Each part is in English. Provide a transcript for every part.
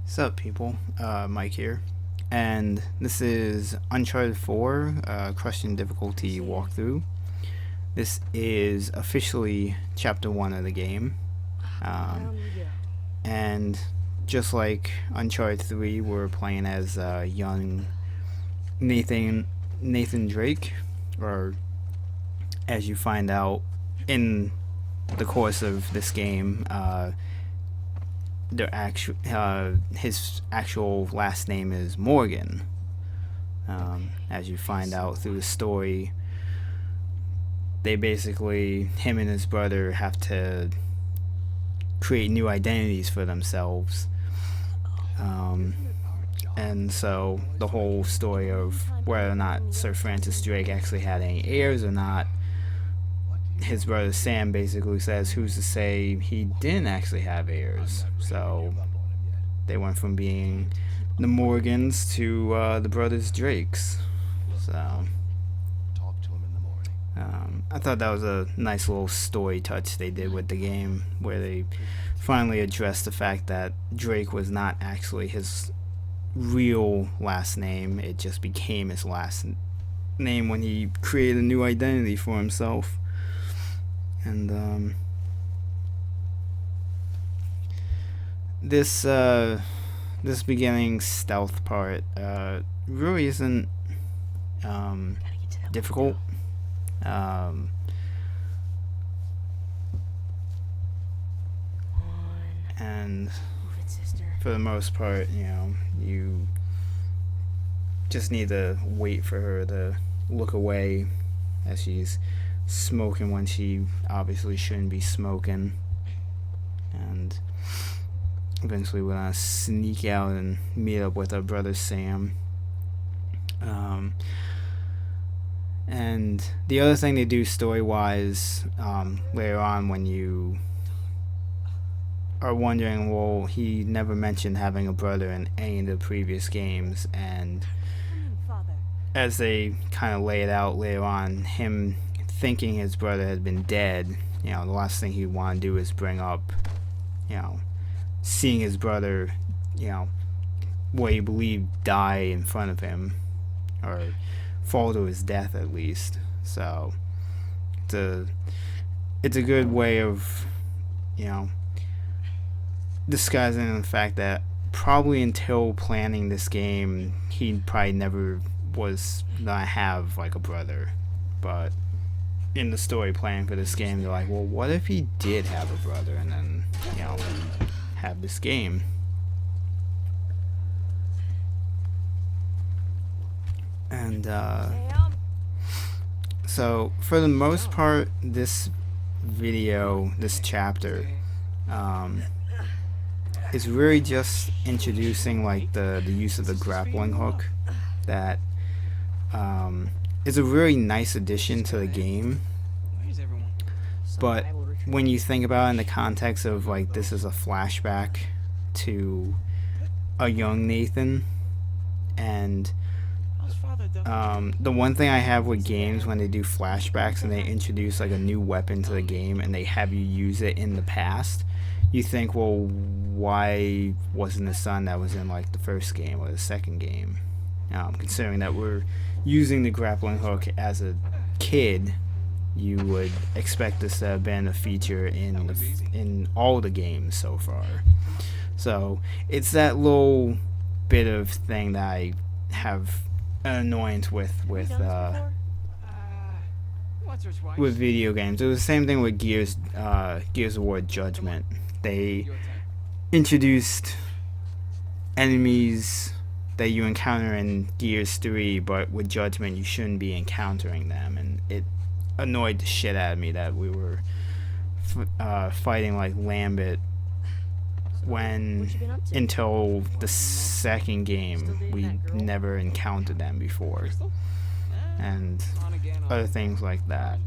What's up, people? Mike here, and this is Uncharted 4 Crushing Difficulty walkthrough. This is officially Chapter 1 of the game, and just like Uncharted 3, we're playing as young Nathan Drake, or as you find out in the course of this game, his actual last name is Morgan. As you find out through the story, him and his brother have to create new identities for themselves. And so the whole story of whether or not Sir Francis Drake actually had any heirs or not, his brother Sam basically says, who's to say he didn't actually have heirs? So they went from being the Morgans to the brothers Drakes. So I thought that was a nice little story touch they did with the game, where they finally addressed the fact that Drake was not actually his real last name. It just became his last name when he created a new identity for himself. And this beginning stealth part really isn't difficult. And for the most part, you just need to wait for her to look away as she's smoking when she obviously shouldn't be smoking, and eventually we're gonna sneak out and meet up with our brother Sam. And the other thing they do story-wise later on, when you are wondering, well, he never mentioned having a brother in any of the previous games, and as they kind of lay it out later on, him thinking his brother had been dead, the last thing he'd want to do is bring up, seeing his brother, what he believed die in front of him, or fall to his death at least. So it's a good way of, disguising the fact that probably until planning this game, he probably never was gonna have like a brother, but in the story planning for this game, they're like, well, what if he did have a brother, and then have this game. And so for the most part, this chapter is really just introducing like the use of the grappling hook. That is a really nice addition to the game, but when you think about it in the context of like this is a flashback to a young Nathan, and the one thing I have with games when they do flashbacks and they introduce like a new weapon to the game and they have you use it in the past, you think, well, why wasn't the son that was in like the first game or the second game? Considering that we're using the grappling hook as a kid, you would expect this to have been a feature in all the games so far. So it's that little bit of thing that I have an annoyance with video games. It was the same thing with Gears of War Judgment. They introduced enemies that you encounter in Gears 3, but with Judgment you shouldn't be encountering them, and it annoyed the shit out of me that we were fighting like Lambert when until the second game we never encountered them before, and other things like that.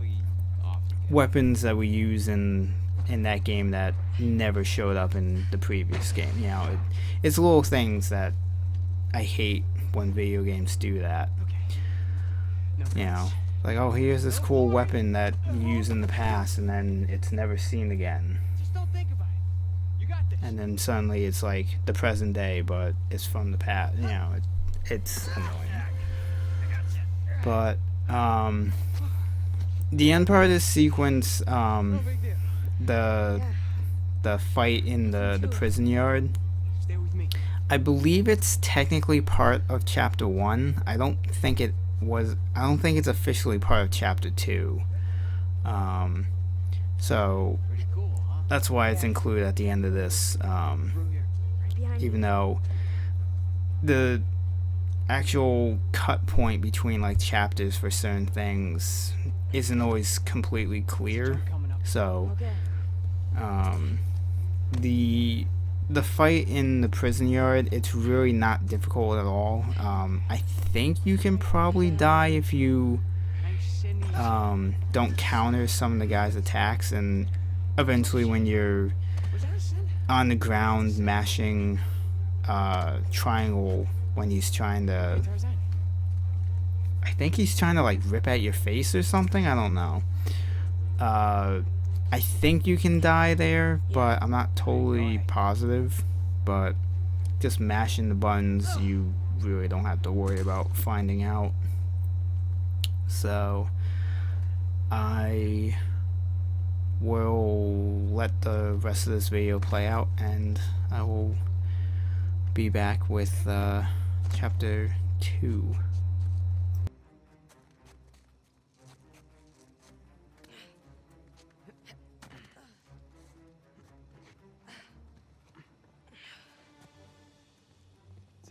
Weapons that we use in that game that never showed up in the previous game. It's little things that I hate when video games do that. Like, oh, here's this cool weapon that you used in the past, and then it's never seen again. Just don't think about it. You got this. and then suddenly it's like the present day, but it's from the past. You know, it's annoying. But the end part of this sequence, the the fight in the prison yard, I believe it's technically part of chapter 1. I don't think it's officially part of chapter 2. So that's why it's included at the end of this, even though the actual cut point between like chapters for certain things isn't always completely clear. So the fight in the prison yard, it's really not difficult at all. I think you can probably die if you don't counter some of the guy's attacks, and eventually when you're on the ground mashing triangle when he's trying to, I think he's trying to like rip at your face or something, I don't know. I think you can die there, but I'm not totally positive. But just mashing the buttons, you really don't have to worry about finding out. So I will let the rest of this video play out, and I will be back with chapter 2.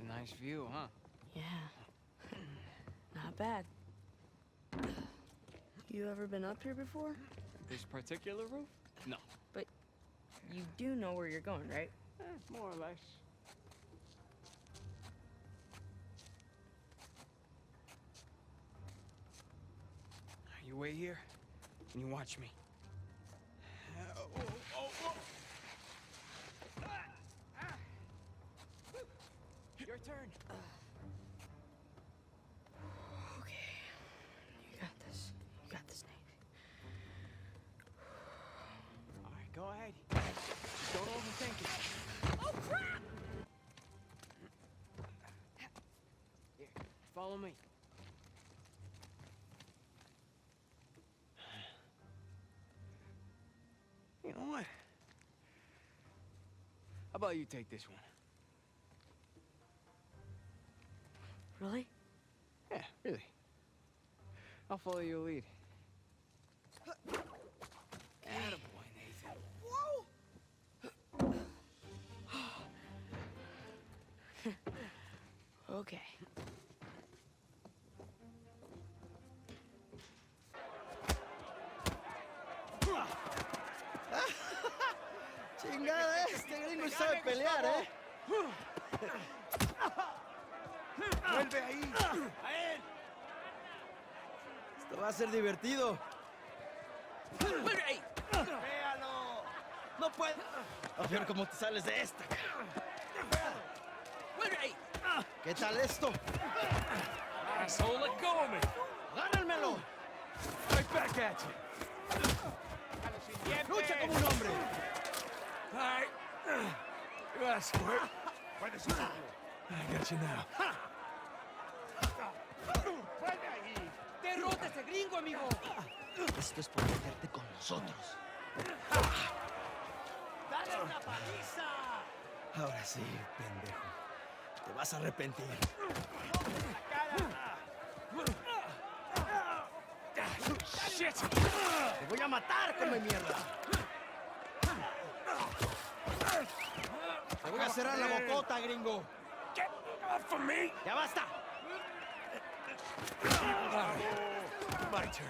Nice view, huh? Yeah. Not bad. You ever been up here before? This particular roof? No. But you do know where you're going, right? More or less. You wait here, and you watch me. Your turn. Okay. You got this. You got this, Nate. All right, go ahead. Just don't overthink it. Oh, crap! Here, follow me. You know what? How about you take this one? Really? Yeah, really. I'll follow your lead. Attaboy, Nathan. Whoa! Okay. Chingada, este gringo sabe pelear, ¿eh? ¡Vuelve ahí! ¡A él! Esto va a ser divertido. ¡Vuelve ahí! ¡Véalo! ¡No puedo! A ver cómo te sales de esta. ¡Vuelve ahí! ¿Qué tal esto? Asshole, let go of me! ¡Gánalmelo! Right back at you! ¡Lucha como un hombre! All right. You gotta squirt. I got you now. ¡Derrota a ese gringo, amigo! Esto es por meterte con nosotros. ¡Dale una paliza! Ahora sí, pendejo. Te vas a arrepentir. Shit! ¡Te voy a matar, come mierda! ¡Te voy a cerrar la bocota, gringo! Get off of me! ¡Ya basta! My turn.